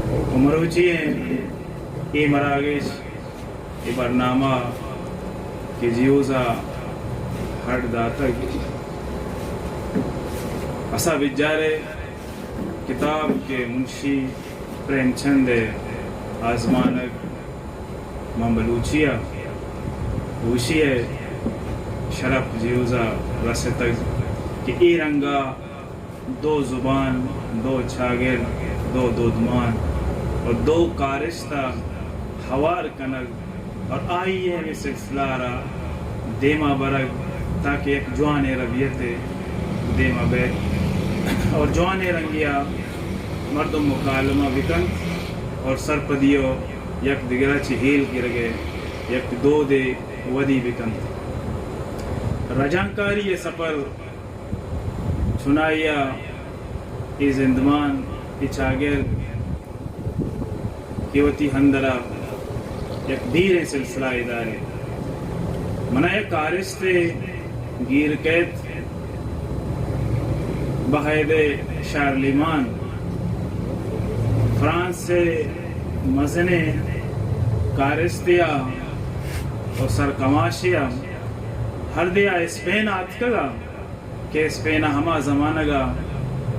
مروچی ہیں ای مراگش ای برنامہ کہ جیوزا ہٹ داتگ اسا بجارے کتاب کے منشی پریم چند آزمانک ممبلوچیا ہوشی ہے شرف جیوزا رستگ کہ ای رنگا دو زبان دو چھاگر دو دودمان اور دو کارشتہ ہوار کنگ اور آئیے میں سلسلہ را دیما برگ تاکہ ایک جوان ربیت دیما بیت اور جوان رنگیا مردم مکالمہ بکن اور سرپدیو یک دگرہ چی ہیل گرگے یک دو دے ودی بکن رجانکاری یہ سفر چنائیا ای زندمان ای چاگر کیوتی ہندرہ یک دیر سلسلہ ادارے منع کارست گیر قید بحید شارلیمان فرانس سے مزنے کارستیا اور سرکماشیا ہر دیا اسپین آتکگا کہ اسپین ہما زمانہ گا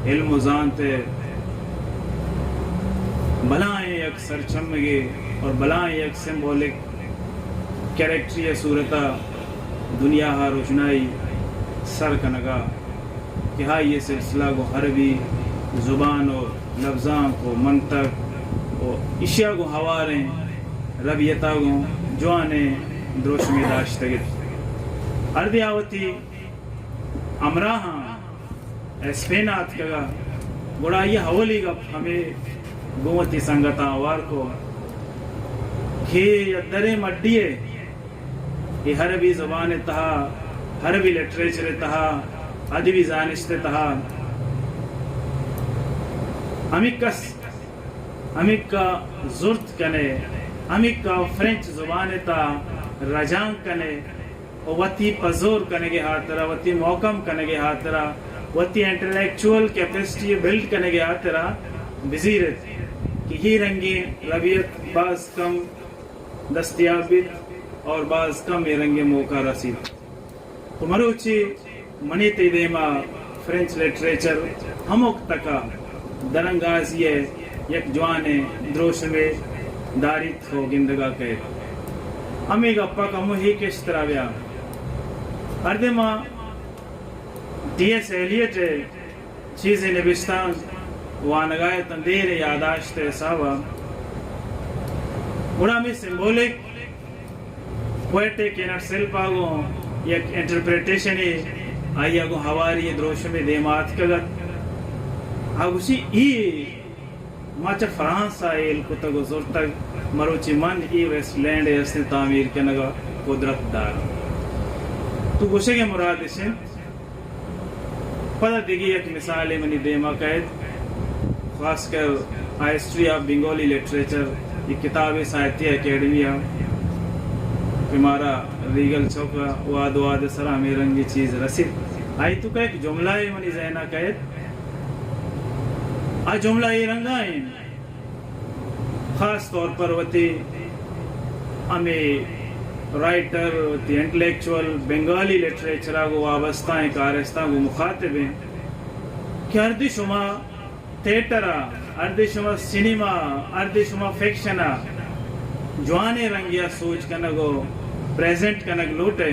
علم و زانتے بلائیں یک سرچمگے اور بلائیں یک سمبولک کریکٹری صورتہ دنیا ہا روشنائی سر کنگا کہ ہاں یہ سلسلہ کو حربی زبان و لفظان کو منطق و اشیاء کو ہواریں ربیتا کو جوانیں دروش میں داشتگت اردی آوتی امراہاں اسپینات کگا گوڑا یہ حولی گا ہمیں گوتی سنگتا آوار کو کہ درے مڈیے یہ حربی زبان تہا حربی لٹریچر تہا ادبی زانشت تہا امک کا زرت کنے امک کا فرنچ زبان تا رجان کنے وتی پزور کنے گے ہاترا وتی موکم کنے گے ہاترا وتی انٹلیکچول کیپیسٹی بلڈ کنے گے ہاترا بزیرت کہ ہی رنگی ربیت بعض کم دستیابیت اور بعض کم رنگ موقع رسید تو مروچی منی تیدیما فرنچ لٹریچر ہموک تکا درنگازی یک جوانے دروش میں داریت ہو گندگا کہے ہمیں گپا کا مہی کس طرح بیا اردے ماں ڈی ایس ایلیٹ چیزیں نبستان وانگائے تندیر یاداشت ساوا بڑا میں سمبولک پویٹک انر سیل پاگو یک انٹرپریٹیشن آئیا کو ہواری دروش میں دیمات کگت آگوشی ای ماچا فرانس آئیل کتگو زورتگ مروچی من ای ویسٹ لینڈ ایسن تعمیر کنگا قدرت دار تو گوشے کے مراد اسن پتہ دیگی ایک مثال منی دیما قید خاص کر ہسٹری آف بنگالی لٹریچر یہ کتاب ساہتیہ اکیڈمی ہمارا ریگل چوکا واد واد سرا میں رنگی چیز رسید آئی تو کہ ایک جملہ ہے منی ذہنہ قید آ جملہ یہ رنگا ہے خاص طور پر وتی ہمیں رائٹر وتی انٹلیکچول بنگالی لٹریچرہ کو وابستہ ہیں کارستہ کو مخاطب ہیں کہ اردی شما تھیٹرہ اردی شما سینما اردی شما فیکشنہ جوانے رنگیا سوچ کنگو پریزنٹ کنگ لوٹے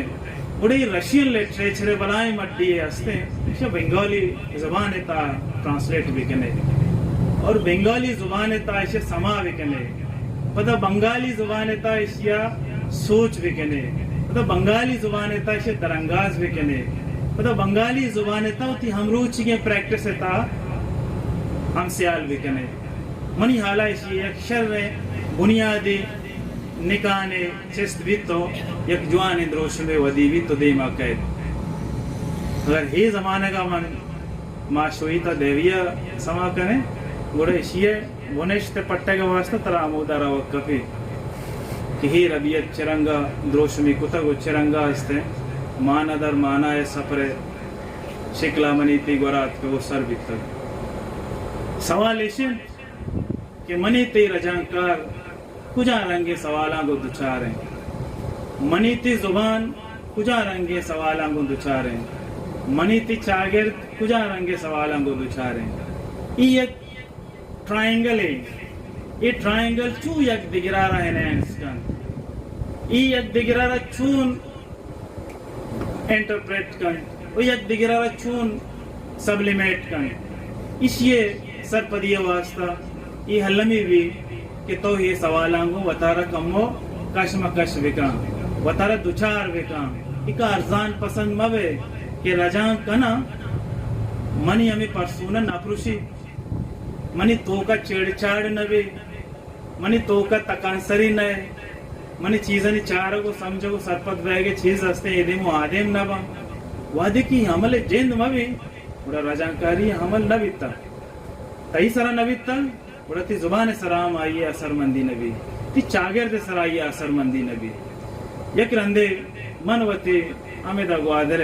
بڑی رشین لٹریچر بلائیں مڈی ہستے ہیں بنگالی زبان تا ٹرانسلیٹ بھی کنے اور بنگالی زبان تا اسے سما بھی کنے پتہ بنگالی زبان تا اسیا سوچ بھی کنے پتہ بنگالی زبان تا اسے درنگاز بھی کنے پتہ بنگالی زبان تا ہوتی ہم روچی کے پریکٹس تا ہم سیال بھی کنے منی حالہ اسی ایک شر بنیادی نکانے چست بھی تو یک جوان اندروش میں ودی بھی تو دیما قید اگر ہی زمانہ کا من معشوئی تا دیویا سما کنے گوڑے شیئے ونشت پٹے کا واسطہ ترا آمودہ را وقفی کہ ہی ربیت چرنگا دروش میں کتگو چرنگا استے مانا در مانا سفر شکلا منی تی گورات کو سر بھی تک سوال ایشن کہ منی تی رجانکار کجا رنگے سوالاں کو دچار ہیں، منی تی زبان کجا رنگے سوالاں کو دچار ہیں، منی تی چاگرد کجا رنگے سوالاں کو دچار ہیں. یہ ایک ٹرائنگل ہے، یہ ٹرائنگل چو یک دگرارا انہینس کن، یہ یک دگرارا چون انٹرپریٹ کن، وہ یک دگرارا چون سبلیمیٹ کن. اس یہ سرپدی واسطہ یہ حلمی بھی کہ تو یہ سوالانگو وطارہ کمو کشمکش بکان، وطارہ دچار بکان. ایک ارزان پسند موے کہ رجان کنا منی ہمیں پرسونا نپروشی، منی تو کا چیڑ چاڑ نوے، منی تو کا تکانسری نئے، منی چیزانی چاروں کو سمجھو کو سرپد بیگے چیز ہستے ایدیم و آدم نبا وادی کی حمل جند موی بڑا رجانکاری حمل نبیتا تئی سرا نبیتا بڑا تی زبان سرام آئیے اثر مندی نبی، تی چاگرد سر آئیے اثر مندی نبی. یک رندے منوتی امیدہ گوادر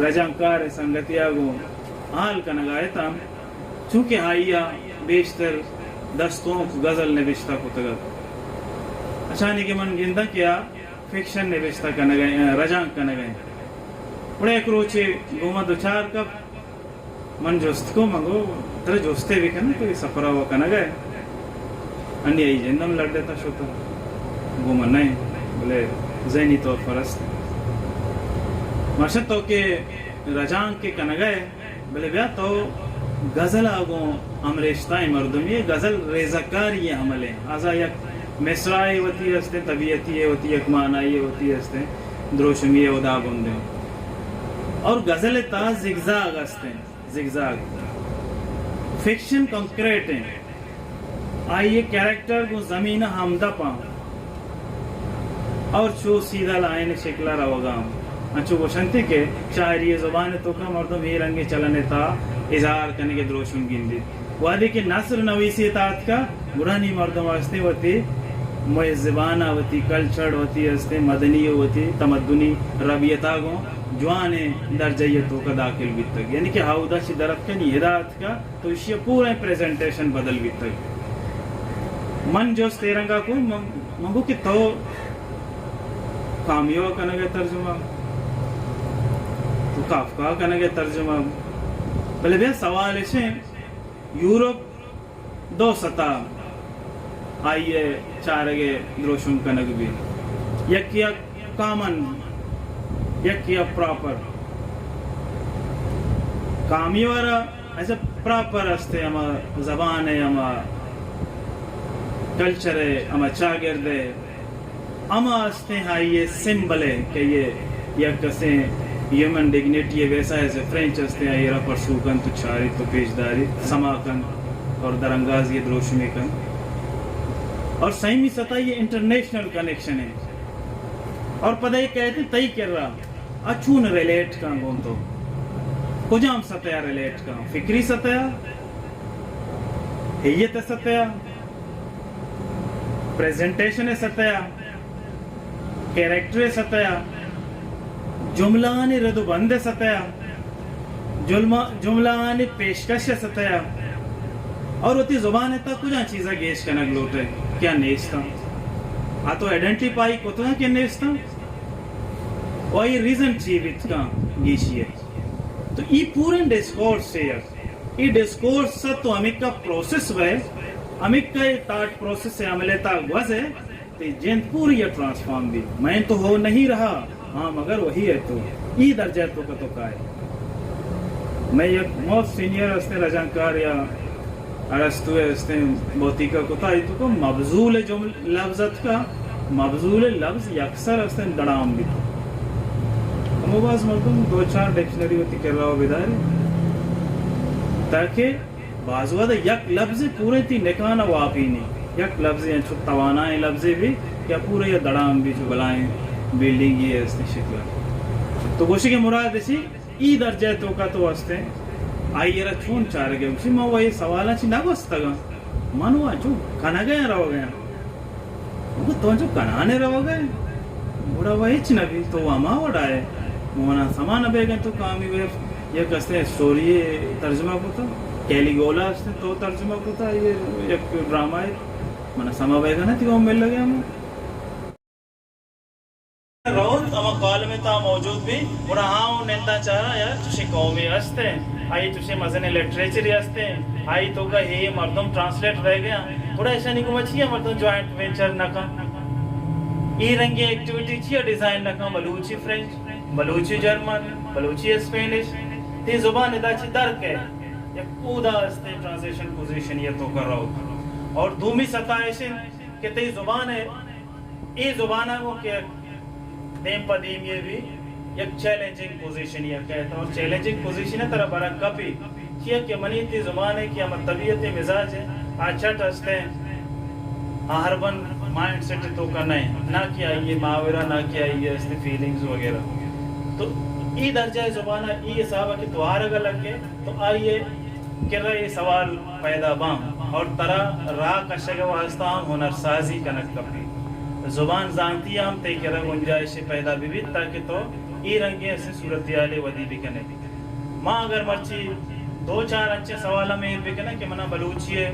رجانکار سنگتیا گو حال کا نگایتا چونکہ آئیا بیشتر دستوں غزل نبشتہ کو تگت اچھانی کہ من گندہ کیا فکشن نبشتہ کا نگئے رجانک کا نگئے بڑے ایک روچے گوما دوچار کب من جوست کو منگو تر جوستے بھی کنا تو سفرہ ہوا کنا گئے انڈی آئی جندم لڑ دیتا شوتا گوما نہیں بلے ذہنی طور فرست مرشد تو کہ رجان کے کنا گئے بلے بیا تو غزل آگوں امریشتائی مردمی غزل ریزکاری یہ عمل ہے آزا یک مصرائی ہوتی ہستے طبیعتی ہوتی یک معنی ہوتی ہستے دروشمی ادا بندے اور غزل تا زگزاگ ہستے زگزاگ فکشن کنکریٹ ہیں آئیے کیریکٹر کو زمینہ حمدہ پاں اور چو سیدھا لائن شکلہ روگام انچو گوشنتے کہ شاعری زبان تو کا مردم ہی رنگی چلنے تا اظہار کرنے کے دروشن گندی وادی کہ نصر نویسی اطاعت کا برانی مردم واسطے ہوتی زبانہ ہوتی کلچر ہوتی ہستے مدنی ہوتی تمدنی ربیتا گو جوانے درجیتوں کا داخل بھی تک یعنی کہ ہاؤدہ چی درد کا نہیں ہدایت کا تو اس یہ پورا پریزنٹیشن بدل بھی تک من جو ستیرنگا کو منگو کہ تو کامیو کنگے ترجمہ تو کافکا کنگے ترجمہ بلے بے سوال اسے یورپ دو سطح آئیے چارگے دروشن کنگ بھی یک کامن یک پراپر کامی وارا ایسا پراپر ہستے اما زبان ہے اما کلچر ہے اما چاگرد ہے اما ہستے آئیے سمبل ہے کہ یہ یک کسے ہیومن ڈگنیٹی ہے ویسا ایسے فرینچ ہستے ہیں ایرہ پرسو کن تو چاری تو پیشداری سما کن اور درنگاز یہ دروشمی کن اور سائمی سطح یہ انٹرنیشنل کنیکشن ہے اور پتہ یہ کہتے تئی کر رہا اچھون ریلیٹ کن گون تو کجام سطح ریلیٹ کن فکری سطح حیت سطح پریزنٹیشن سطح کیریکٹر سطح جملانی رد و بند سطح جملانی پیشکش سطح اور ہوتی زبان تا کجا چیزا گیش کنگ لوٹے کیا نیستا آ تو ایڈنٹیفائی کوتا ہے کیا نیستا اور یہ ریزن چیویت کا گیشی ہے تو یہ پورن ڈسکورس سے یہ ڈسکورس سا تو ہمیں کا پروسیس ہے ہمیں کا یہ تاٹ پروسیس سے عملے تا گوز ہے تو جن پوری یہ ٹرانسفارم بھی میں تو ہو نہیں رہا ہاں مگر وہی ہے تو یہ درجہ تو کا تو کا ہے میں یک موت سینئر ہستے رجانکار یا ارسطو ہستے موتی کا کتا ہے تو کو مبزول لفظت کا مبزول لفظ یکسر ہستے دڑام بھی ہم باز مردم دو چار ڈکشنری ہوتی کر رہا ہو بدائے تاکہ بازواد یک لفظ پورے تی نکانا واپی نہیں یک لفظ یا چھو توانائیں لفظ بھی یا پورے یا دڑام بھی جو بلائیں بیلڈنگ یہ ہستے شکل تو گوشی کے مراد اسی ای درجہ تو کا تو ہستے آئی یہ چون چار گئے اسی ماں وہی سوالا چی نہ گوستا گا منوا جو کنا گئے رہو گئے مگو تو جو کنانے رہو گئے بڑا وہی چی نبی تو وہاں وڑا ہے مونا سامان بے گئے تو کامی وے یہ کستے سٹوری ترجمہ کو تو کیلیگولا اس نے تو ترجمہ کو تھا یہ ایک ڈرامہ ہے من سما بیگا نا تیوں مل لگے ہم روت اما قال میں تا موجود بھی اور ہاں نندا چاہا یار تشے قومی ہستے آئی تشے مزنے لٹریچر ہستے آئی تو کا یہ مردم ٹرانسلیٹ رہ گیا تھوڑا ایسا نہیں کو مچھیا مردم جوائنٹ وینچر نہ کا ای رنگی ایکٹیویٹی چیا ڈیزائن نہ کا Balochi French Balochi German Balochi Spanish تی زبان ادا چی درک ہے یا کودا ہستے ٹرانسلیشن پوزیشن یہ تو کر رہا اور دومی ستائشن کہ تی زبان ہے ای زبان ہے وہ کہ دیم پدیم یہ بھی یک چیلنجنگ پوزیشن یہ کہتا ہوں چیلنجنگ پوزیشن ہے طرح برا کپی کیا کہ منی تی زبان ہے کیا طبیعت مزاج ہے آچھٹ ہستے ہر بن مائنڈ سیٹ تو کرنا ہے نہ کیا یہ ماورہ نہ کیا یہ استے فیلنگز وغیرہ تو ای درجہ زبان ہے ای حساب ہے کہ توار اگر لگے تو آئیے کر رہے سوال پیدا بام اور طرح راہ کشک واسطہ ہم ہنر سازی کنک کپی زبان زانتی ہم تے کرا گنجائش پیدا بھی تاکہ تو ای رنگی ایسے صورتیالے ودی بھی کنے ماں اگر مرچی دو چار اچھے سوالہ میں بھی کنے کہ منہ بلوچی ہے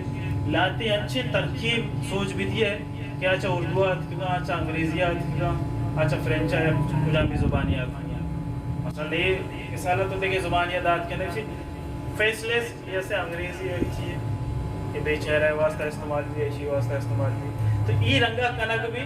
لاتی اچھے ترکیب سوچ بھی دیئے کہ آچھا اردو آت کگا آچھا انگریزی آت کگا آچھا فرینچ آیا کجامی زبانی آت کگا مثلا یہ مثالہ تو دیکھے زبانی آت کنے چی فیسلیس یہ سے انگریزی ایک چیئے کہ بے چہرہ واسطہ استعمال بھی ایشی واسطہ استعمال بھی تو ای رنگا کنک بھی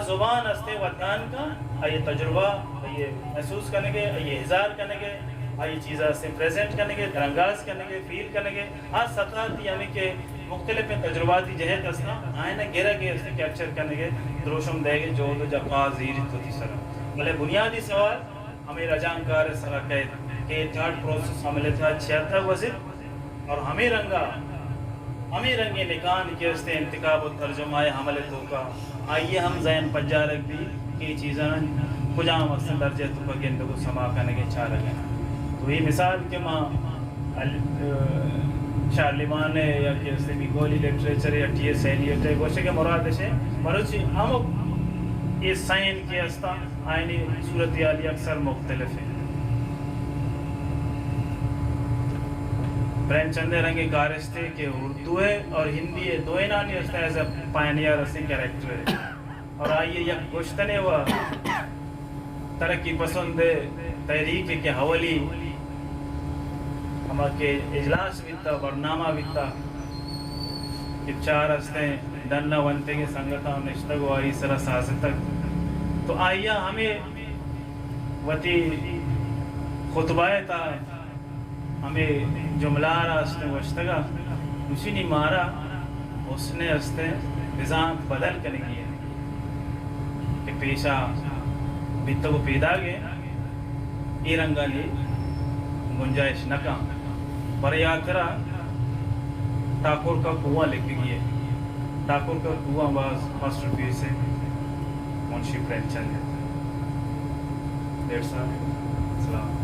زبان استے وطن کا یہ تجربہ یہ محسوس کرنے کے یہ اظہار کرنے کے یہ چیزیں سے پریزنٹ کرنے کے رنگاز کرنے کے فیل کرنے کے آج سطح یعنی کہ مختلف تجرباتی جہت اسنا آئینہ گرہ کے اسے کیپچر کرنے کے دروشم دے گے جو دو جقا زیر تو تی سرہ بلے بنیادی سوال ہمیں رجانکار سرہ کہ اتحاد پروسس ہمیں تھا 76 وزر اور ہمیں رنگے نکان کے استے انتقاب و ترجمہ حمل تو کا آئیے ہم ذہن پجا رکھ دی کہ چیزیں کجا مقصد درجہ تو کا گندہ کو سما کرنے کے چاہ رکھیں تو یہ مثال کہ ماں شارلیمان ہے یا کہ اسے بھی گولی لیٹریچر یا ٹی ایس ایلیٹ ہے گوشے کے مراد ہے مروچی ہم اس سائن کے استا آئینی صورتیالی اکثر مختلف ہیں پریم چندے رنگی کارستے کہ اردو ہے اور ہندی ہے دوئے نانی اس طرح سے پائنیار اسی کریکٹر ہے اور آئیے یک گوشتنے ہوا ترقی پسند تحریک کے حوالی ہمارے کے اجلاس بیتا برنامہ بیتا چار ہستے دننا ونتے کے سنگتا نشتہ گو آئی سرہ سازے تک تو آئیے ہمیں وطی خطبائے تا ہمیں جملہ رہا اس نے وشتگا اسی نہیں مارا اس نے اس نے نظام بدل کرنے کی ہے کہ پیشہ بیتا کو پیدا گئے ای رنگا لی گنجائش نکا پر یاترا ٹاکور کا کنواں لکھ گئی ہے ٹاکور کا کنواں باز ماسٹر پیس ہے منشی پریم چند ہے 1.5 سال سلام